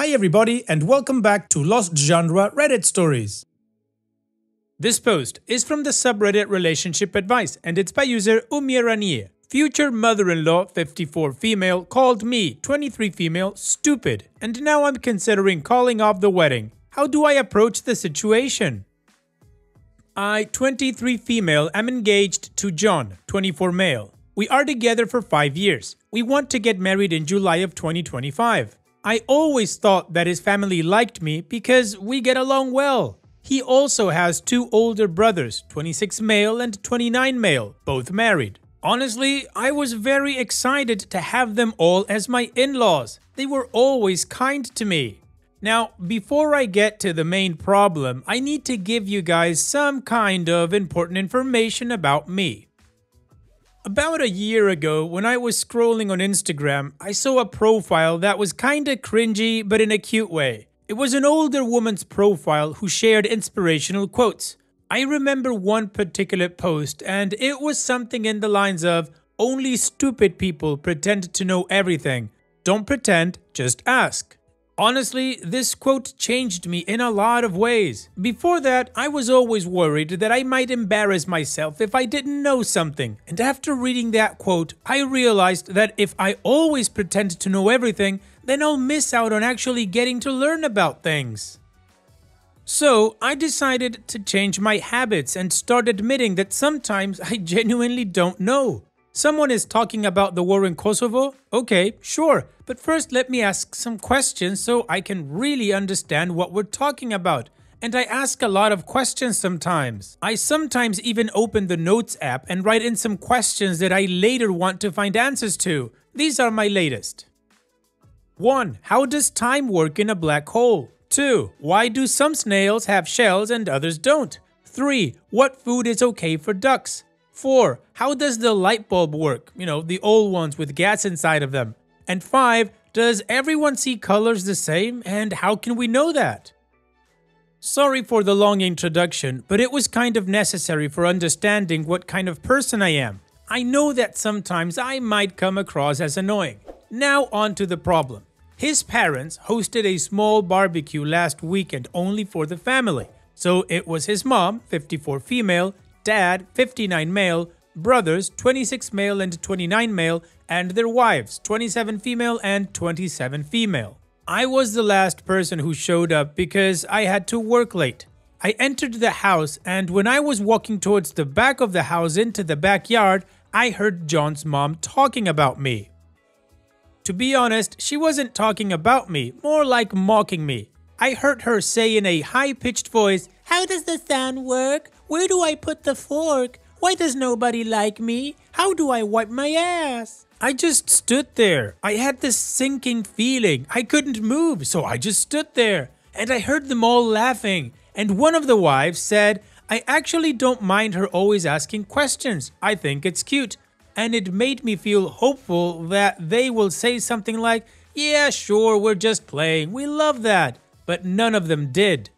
Hi everybody and welcome back to Lost Genre Reddit Stories. This post is from the subreddit Relationship Advice and it's by user Umiranier. Future mother-in-law 54 female called me 23 female stupid and now I'm considering calling off the wedding. How do I approach the situation? I 23 female am engaged to John 24 male. We are together for 5 years. We want to get married in July of 2025. I always thought that his family liked me because we get along well. He also has 2 older brothers, 26 male and 29 male, both married. Honestly, I was very excited to have them all as my in-laws. They were always kind to me. Now, before I get to the main problem, I need to give you guys some kind of important information about me. About a year ago, when I was scrolling on Instagram, I saw a profile that was kinda cringy but in a cute way. It was an older woman's profile who shared inspirational quotes. I remember one particular post and it was something in the lines of, "Only stupid people pretend to know everything. Don't pretend, just ask." Honestly, this quote changed me in a lot of ways. Before that, I was always worried that I might embarrass myself if I didn't know something. And after reading that quote, I realized that if I always pretend to know everything, then I'll miss out on actually getting to learn about things. So, I decided to change my habits and start admitting that sometimes I genuinely don't know. Someone is talking about the war in Kosovo? Okay, sure, but first let me ask some questions so I can really understand what we're talking about. And I ask a lot of questions sometimes. I sometimes even open the Notes app and write in some questions that I later want to find answers to. These are my latest. 1. How does time work in a black hole? 2. Why do some snails have shells and others don't? 3. What food is okay for ducks? 4. How does the light bulb work? You know, the old ones with gas inside of them. And 5. Does everyone see colors the same? And how can we know that? Sorry for the long introduction, but it was kind of necessary for understanding what kind of person I am. I know that sometimes I might come across as annoying. Now on to the problem. His parents hosted a small barbecue last weekend only for the family. So it was his mom, 54 female, dad, 59 male, brothers, 26 male and 29 male, and their wives, 27 female and 27 female. I was the last person who showed up because I had to work late. I entered the house and when I was walking towards the back of the house into the backyard, I heard John's mom talking about me. To be honest, she wasn't talking about me, more like mocking me. I heard her say in a high-pitched voice, "How does the fan work? Where do I put the fork? Why does nobody like me? How do I wipe my ass?" I just stood there. I had this sinking feeling. I couldn't move, so I just stood there. And I heard them all laughing. And one of the wives said, "I actually don't mind her always asking questions. I think it's cute." And it made me feel hopeful that they will say something like, "Yeah, sure, we're just playing. We love that." But none of them did.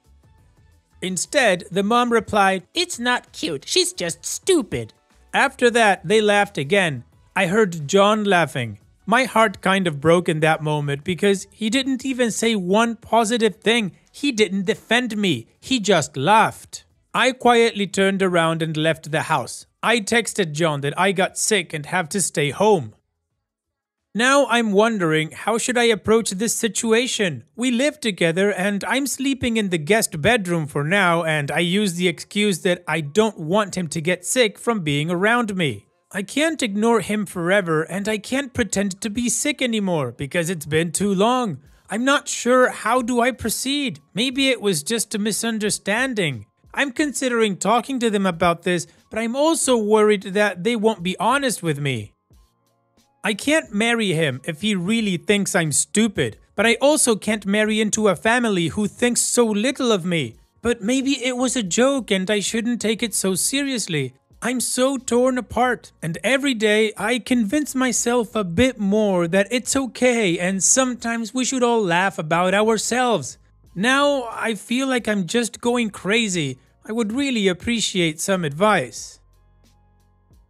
Instead, the mom replied, "It's not cute, she's just stupid." After that, they laughed again. I heard John laughing. My heart kind of broke in that moment because he didn't even say one positive thing. He didn't defend me. He just laughed. I quietly turned around and left the house. I texted John that I got sick and have to stay home. Now I'm wondering, how should I approach this situation? We live together and I'm sleeping in the guest bedroom for now and I use the excuse that I don't want him to get sick from being around me. I can't ignore him forever and I can't pretend to be sick anymore because it's been too long. I'm not sure how do I proceed. Maybe it was just a misunderstanding. I'm considering talking to them about this, but I'm also worried that they won't be honest with me. I can't marry him if he really thinks I'm stupid, but I also can't marry into a family who thinks so little of me. But maybe it was a joke and I shouldn't take it so seriously. I'm so torn apart, and every day I convince myself a bit more that it's okay and sometimes we should all laugh about ourselves. Now I feel like I'm just going crazy. I would really appreciate some advice.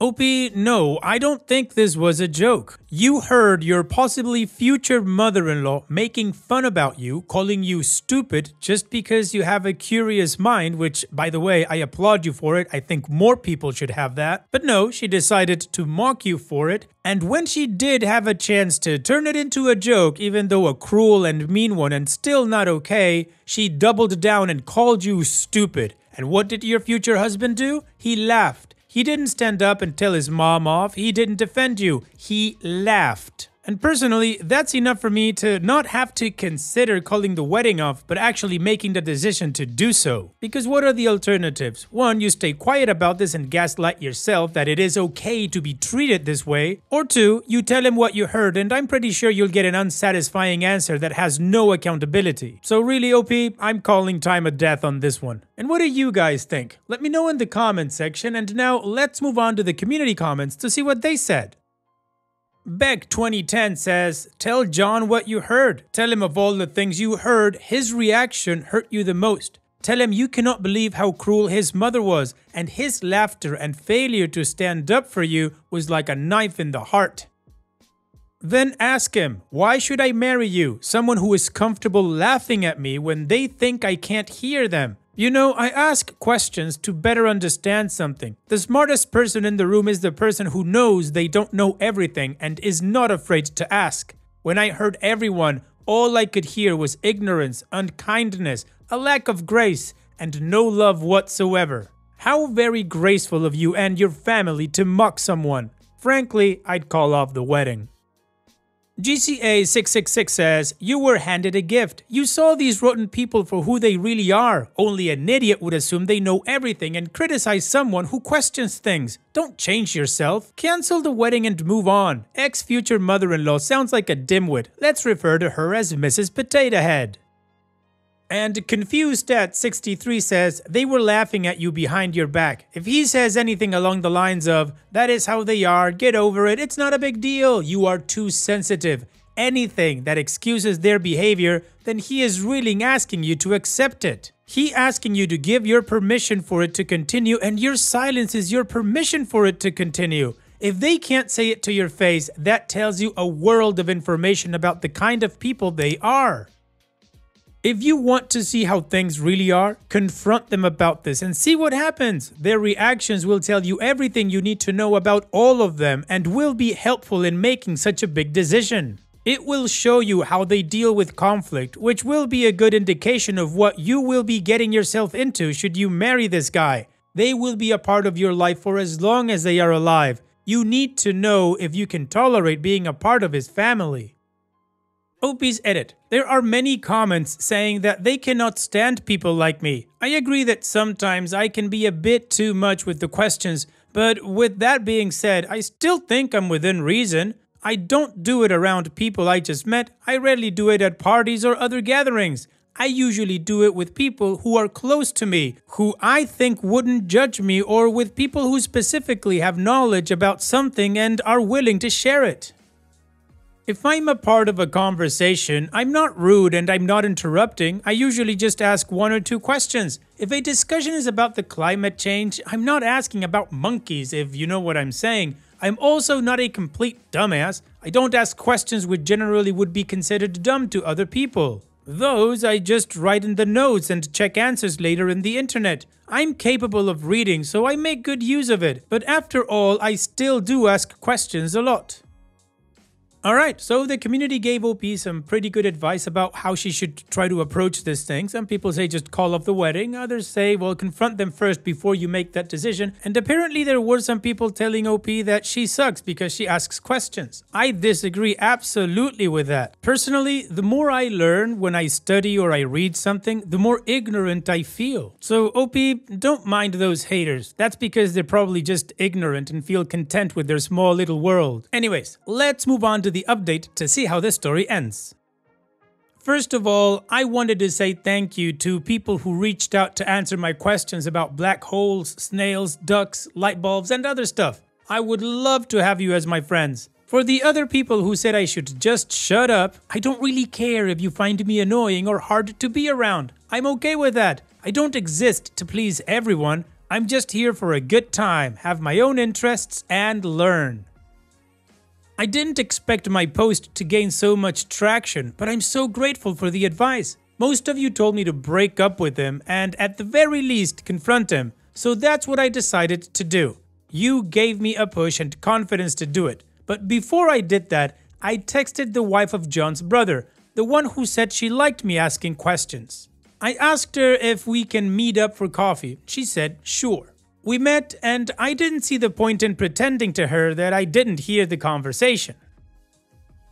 OP, no, I don't think this was a joke. You heard your possibly future mother-in-law making fun about you, calling you stupid just because you have a curious mind, which, by the way, I applaud you for it. I think more people should have that. But no, she decided to mock you for it. And when she did have a chance to turn it into a joke, even though a cruel and mean one and still not okay, she doubled down and called you stupid. And what did your future husband do? He laughed. He didn't stand up and tell his mom off. He didn't defend you. He laughed. And personally, that's enough for me to not have to consider calling the wedding off, but actually making the decision to do so. Because what are the alternatives? One, you stay quiet about this and gaslight yourself that it is okay to be treated this way. Or two, you tell him what you heard, and I'm pretty sure you'll get an unsatisfying answer that has no accountability. So really, OP, I'm calling time of death on this one. And what do you guys think? Let me know in the comment section, and now let's move on to the community comments to see what they said. Beck 2010 says, tell John what you heard. Tell him of all the things you heard, his reaction hurt you the most. Tell him you cannot believe how cruel his mother was, and his laughter and failure to stand up for you was like a knife in the heart. Then ask him, why should I marry you? Someone who is comfortable laughing at me when they think I can't hear them. You know, I ask questions to better understand something. The smartest person in the room is the person who knows they don't know everything and is not afraid to ask. When I heard everyone, all I could hear was ignorance, unkindness, a lack of grace, and no love whatsoever. How very graceful of you and your family to mock someone. Frankly, I'd call off the wedding. GCA666 says, you were handed a gift. You saw these rotten people for who they really are. Only an idiot would assume they know everything and criticize someone who questions things. Don't change yourself. Cancel the wedding and move on. Ex-future mother-in-law sounds like a dimwit. Let's refer to her as Mrs. Potato Head. And Confused at 63 says, they were laughing at you behind your back. If he says anything along the lines of, that is how they are, get over it, it's not a big deal, you are too sensitive, anything that excuses their behavior, then he is really asking you to accept it. He asking you to give your permission for it to continue, and your silence is your permission for it to continue. If they can't say it to your face, that tells you a world of information about the kind of people they are. If you want to see how things really are, confront them about this and see what happens. Their reactions will tell you everything you need to know about all of them and will be helpful in making such a big decision. It will show you how they deal with conflict, which will be a good indication of what you will be getting yourself into should you marry this guy. They will be a part of your life for as long as they are alive. You need to know if you can tolerate being a part of his family. OP's edit. There are many comments saying that they cannot stand people like me. I agree that sometimes I can be a bit too much with the questions, but with that being said, I still think I'm within reason. I don't do it around people I just met. I rarely do it at parties or other gatherings. I usually do it with people who are close to me, who I think wouldn't judge me, or with people who specifically have knowledge about something and are willing to share it. If I'm a part of a conversation, I'm not rude and I'm not interrupting. I usually just ask one or two questions. If a discussion is about the climate change, I'm not asking about monkeys, if you know what I'm saying. I'm also not a complete dumbass. I don't ask questions which generally would be considered dumb to other people. Those I just write in the notes and check answers later in the internet. I'm capable of reading, so I make good use of it. But after all, I still do ask questions a lot. Alright, so the community gave OP some pretty good advice about how she should try to approach this thing. Some people say just call off the wedding, others say, well, confront them first before you make that decision. And apparently there were some people telling OP that she sucks because she asks questions. I disagree absolutely with that. Personally, the more I learn when I study or I read something, the more ignorant I feel. So OP, don't mind those haters. That's because they're probably just ignorant and feel content with their small little world. Anyways, let's move on to the update to see how this story ends. First of all, I wanted to say thank you to people who reached out to answer my questions about black holes, snails, ducks, light bulbs, and other stuff. I would love to have you as my friends. For the other people who said I should just shut up, I don't really care if you find me annoying or hard to be around. I'm okay with that. I don't exist to please everyone. I'm just here for a good time, have my own interests, and learn. I didn't expect my post to gain so much traction, but I'm so grateful for the advice. Most of you told me to break up with him and at the very least confront him, so that's what I decided to do. You gave me a push and confidence to do it, but before I did that, I texted the wife of John's brother, the one who said she liked me asking questions. I asked her if we can meet up for coffee. She said sure. We met and I didn't see the point in pretending to her that I didn't hear the conversation.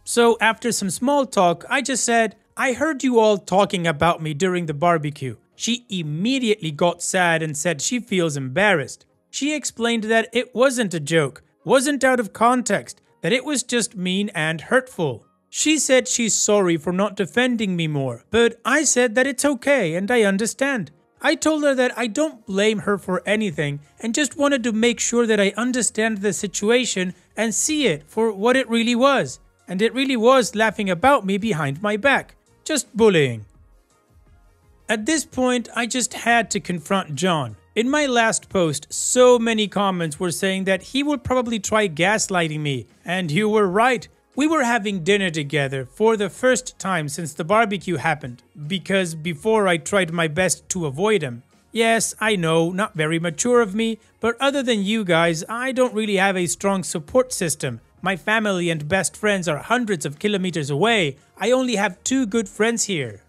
So after some small talk, I just said, I heard you all talking about me during the barbecue. She immediately got sad and said she feels embarrassed. She explained that it wasn't a joke, wasn't out of context, that it was just mean and hurtful. She said she's sorry for not defending me more, but I said that it's okay and I understand. I told her that I don't blame her for anything and just wanted to make sure that I understand the situation and see it for what it really was. And it really was laughing about me behind my back. Just bullying. At this point, I just had to confront John. In my last post, so many comments were saying that he would probably try gaslighting me. And you were right. We were having dinner together for the first time since the barbecue happened, because before I tried my best to avoid him. Yes, I know, not very mature of me, but other than you guys, I don't really have a strong support system. My family and best friends are hundreds of kilometers away. I only have 2 good friends here.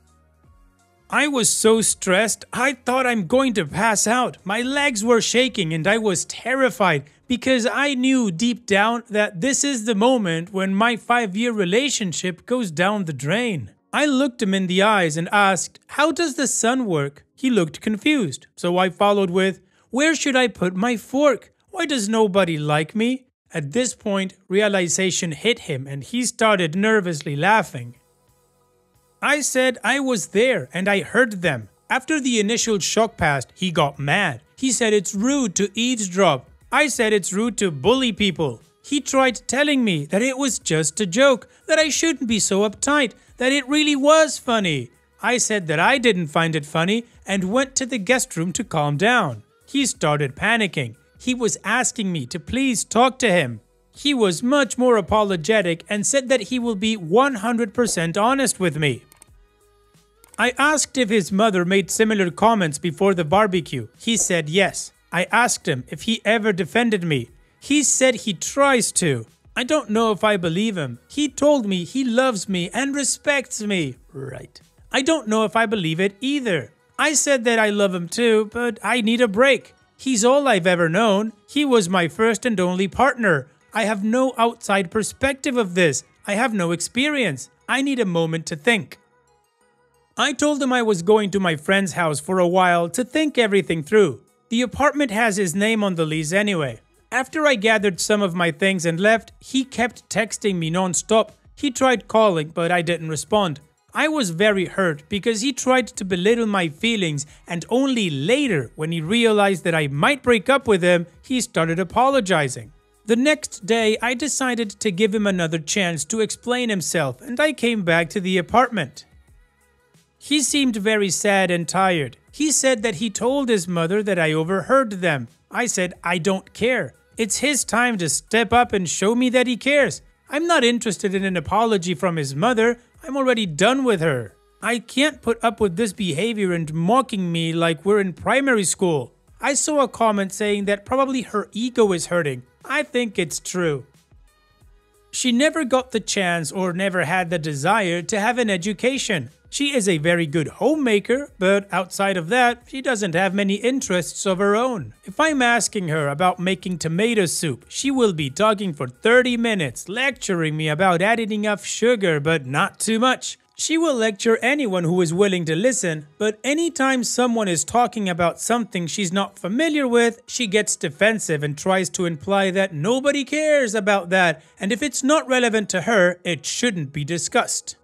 I was so stressed, I thought I'm going to pass out. My legs were shaking and I was terrified because I knew deep down that this is the moment when my 5-year relationship goes down the drain. I looked him in the eyes and asked, how does the sun work? He looked confused, so I followed with, where should I put my fork? Why does nobody like me? At this point, realization hit him and he started nervously laughing. I said I was there and I heard them. After the initial shock passed, he got mad. He said it's rude to eavesdrop. I said it's rude to bully people. He tried telling me that it was just a joke, that I shouldn't be so uptight, that it really was funny. I said that I didn't find it funny and went to the guest room to calm down. He started panicking. He was asking me to please talk to him. He was much more apologetic and said that he will be 100% honest with me. I asked if his mother made similar comments before the barbecue. He said yes. I asked him if he ever defended me. He said he tries to. I don't know if I believe him. He told me he loves me and respects me. Right. I don't know if I believe it either. I said that I love him too, but I need a break. He's all I've ever known. He was my first and only partner. I have no outside perspective of this. I have no experience. I need a moment to think. I told him I was going to my friend's house for a while to think everything through. The apartment has his name on the lease anyway. After I gathered some of my things and left, he kept texting me non-stop. He tried calling, but I didn't respond. I was very hurt because he tried to belittle my feelings, and only later, when he realized that I might break up with him, he started apologizing. The next day, I decided to give him another chance to explain himself, and I came back to the apartment. He seemed very sad and tired. He said that he told his mother that I overheard them. I said I don't care. It's his time to step up and show me that he cares. I'm not interested in an apology from his mother. I'm already done with her. I can't put up with this behavior and mocking me like we're in primary school. I saw a comment saying that probably her ego is hurting. I think it's true. She never got the chance or never had the desire to have an education. She is a very good homemaker, but outside of that, she doesn't have many interests of her own. If I'm asking her about making tomato soup, she will be talking for 30 minutes, lecturing me about adding enough sugar, but not too much. She will lecture anyone who is willing to listen, but anytime someone is talking about something she's not familiar with, she gets defensive and tries to imply that nobody cares about that, and if it's not relevant to her, it shouldn't be discussed.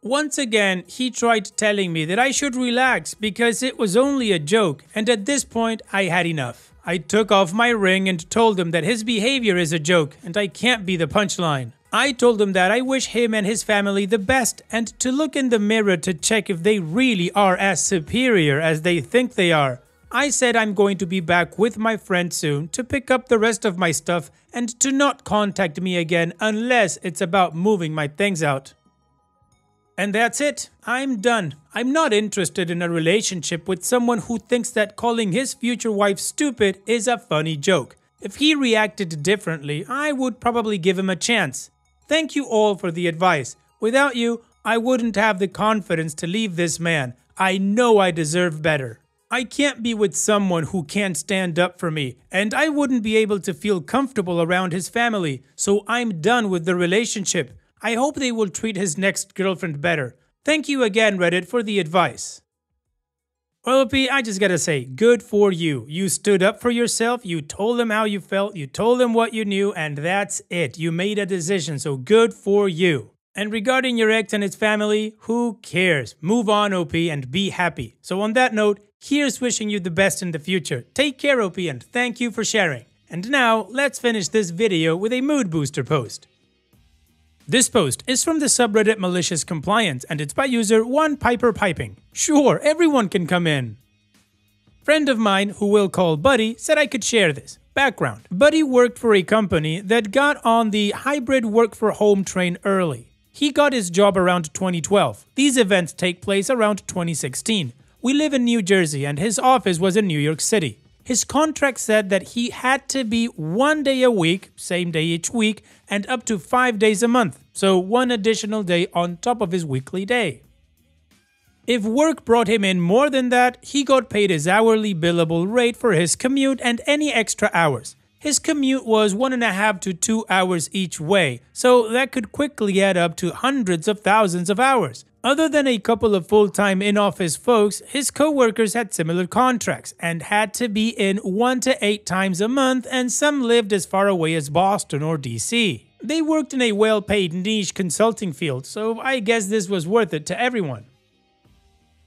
Once again, he tried telling me that I should relax because it was only a joke, and at this point, I had enough. I took off my ring and told him that his behavior is a joke and I can't be the punchline. I told him that I wish him and his family the best and to look in the mirror to check if they really are as superior as they think they are. I said I'm going to be back with my friend soon to pick up the rest of my stuff and to not contact me again unless it's about moving my things out. And that's it. I'm done. I'm not interested in a relationship with someone who thinks that calling his future wife stupid is a funny joke. If he reacted differently, I would probably give him a chance. Thank you all for the advice. Without you, I wouldn't have the confidence to leave this man. I know I deserve better. I can't be with someone who can't stand up for me, and I wouldn't be able to feel comfortable around his family, so I'm done with the relationship. I hope they will treat his next girlfriend better. Thank you again, Reddit, for the advice. Well, P, I just gotta say, good for you. You stood up for yourself, you told them how you felt, you told them what you knew, and that's it. You made a decision, so good for you. And regarding your ex and his family, who cares? Move on, OP, and be happy. So on that note, here's wishing you the best in the future. Take care, OP, and thank you for sharing. And now, let's finish this video with a mood booster post. This post is from the subreddit Malicious Compliance, and it's by user One Piper Piping. Sure, everyone can come in. Friend of mine, who we'll call Buddy, said I could share this. Background. Buddy worked for a company that got on the hybrid work for home train early. He got his job around 2012. These events take place around 2016. We live in New Jersey and his office was in New York City. His contract said that he had to be 1 day a week, same day each week, and up to 5 days a month, so 1 additional day on top of his weekly day. If work brought him in more than that, he got paid his hourly billable rate for his commute and any extra hours. His commute was 1.5 to 2 hours each way, so that could quickly add up to hundreds of thousands of hours. Other than a couple of full-time in-office folks, his co-workers had similar contracts and had to be in 1 to 8 times a month, and some lived as far away as Boston or DC. They worked in a well-paid niche consulting field, so I guess this was worth it to everyone.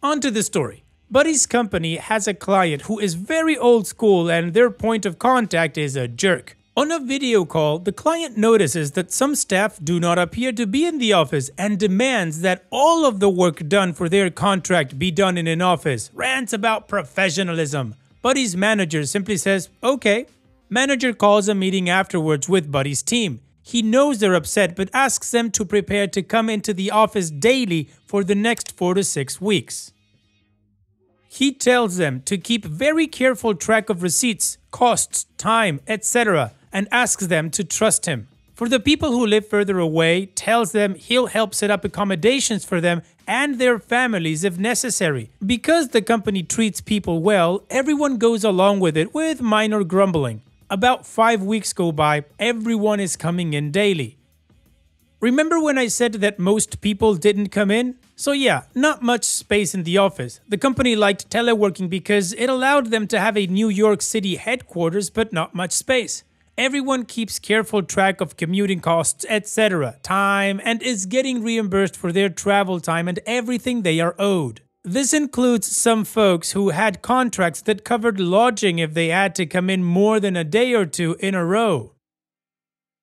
On to the story. Buddy's company has a client who is very old school and their point of contact is a jerk. On a video call, the client notices that some staff do not appear to be in the office and demands that all of the work done for their contract be done in an office. Rants about professionalism. Buddy's manager simply says, okay. Manager calls a meeting afterwards with Buddy's team. He knows they're upset but asks them to prepare to come into the office daily for the next 4 to 6 weeks. He tells them to keep very careful track of receipts, costs, time, etc. and asks them to trust him. For the people who live further away, tells them he'll help set up accommodations for them and their families if necessary. Because the company treats people well, everyone goes along with it with minor grumbling. About 5 weeks go by, everyone is coming in daily. Remember when I said that most people didn't come in? So yeah, not much space in the office. The company liked teleworking because it allowed them to have a New York City headquarters but not much space. Everyone keeps careful track of commuting costs, etc., time, and is getting reimbursed for their travel time and everything they are owed. This includes some folks who had contracts that covered lodging if they had to come in more than a day or two in a row.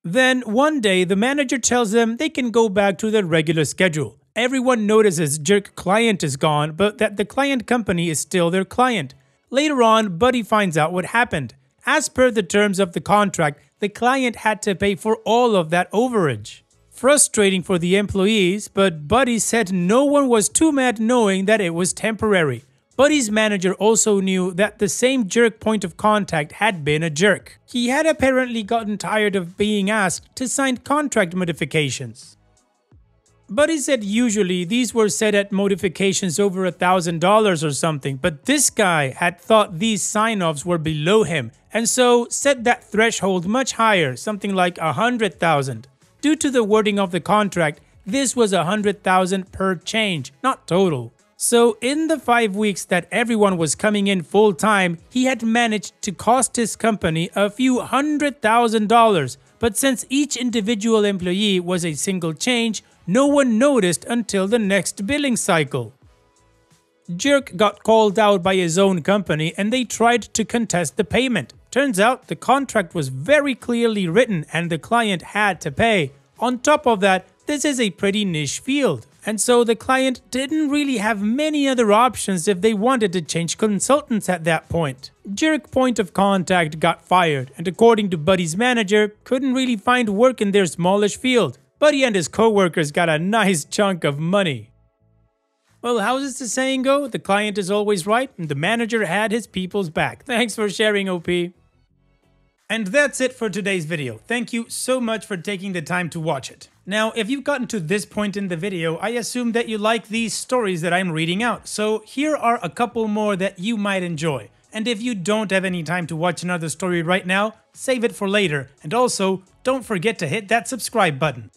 Then one day the manager tells them they can go back to their regular schedule. Everyone notices jerk client is gone, but that the client company is still their client. Later on, Buddy finds out what happened. As per the terms of the contract, the client had to pay for all of that overage. Frustrating for the employees, but Buddy said no one was too mad knowing that it was temporary. Buddy's manager also knew that the same jerk point of contact had been a jerk. He had apparently gotten tired of being asked to sign contract modifications. Buddy said usually these were set at modifications over $1,000 or something, but this guy had thought these sign-offs were below him, and so set that threshold much higher, something like $100,000. Due to the wording of the contract, this was $100,000 per change, not total. So in the 5 weeks that everyone was coming in full time, he had managed to cost his company a few $100,000, but since each individual employee was a single change, no one noticed until the next billing cycle. Jerk got called out by his own company and they tried to contest the payment. Turns out the contract was very clearly written and the client had to pay. On top of that, this is a pretty niche field. And so the client didn't really have many other options if they wanted to change consultants at that point. Jerk point of contact got fired, and according to Buddy's manager, couldn't really find work in their smallish field. Buddy and his co-workers got a nice chunk of money. Well, how does the saying go? The client is always right, and the manager had his people's back. Thanks for sharing, OP. And that's it for today's video. Thank you so much for taking the time to watch it. Now, if you've gotten to this point in the video, I assume that you like these stories that I'm reading out. So here are a couple more that you might enjoy. And if you don't have any time to watch another story right now, save it for later. And also, don't forget to hit that subscribe button.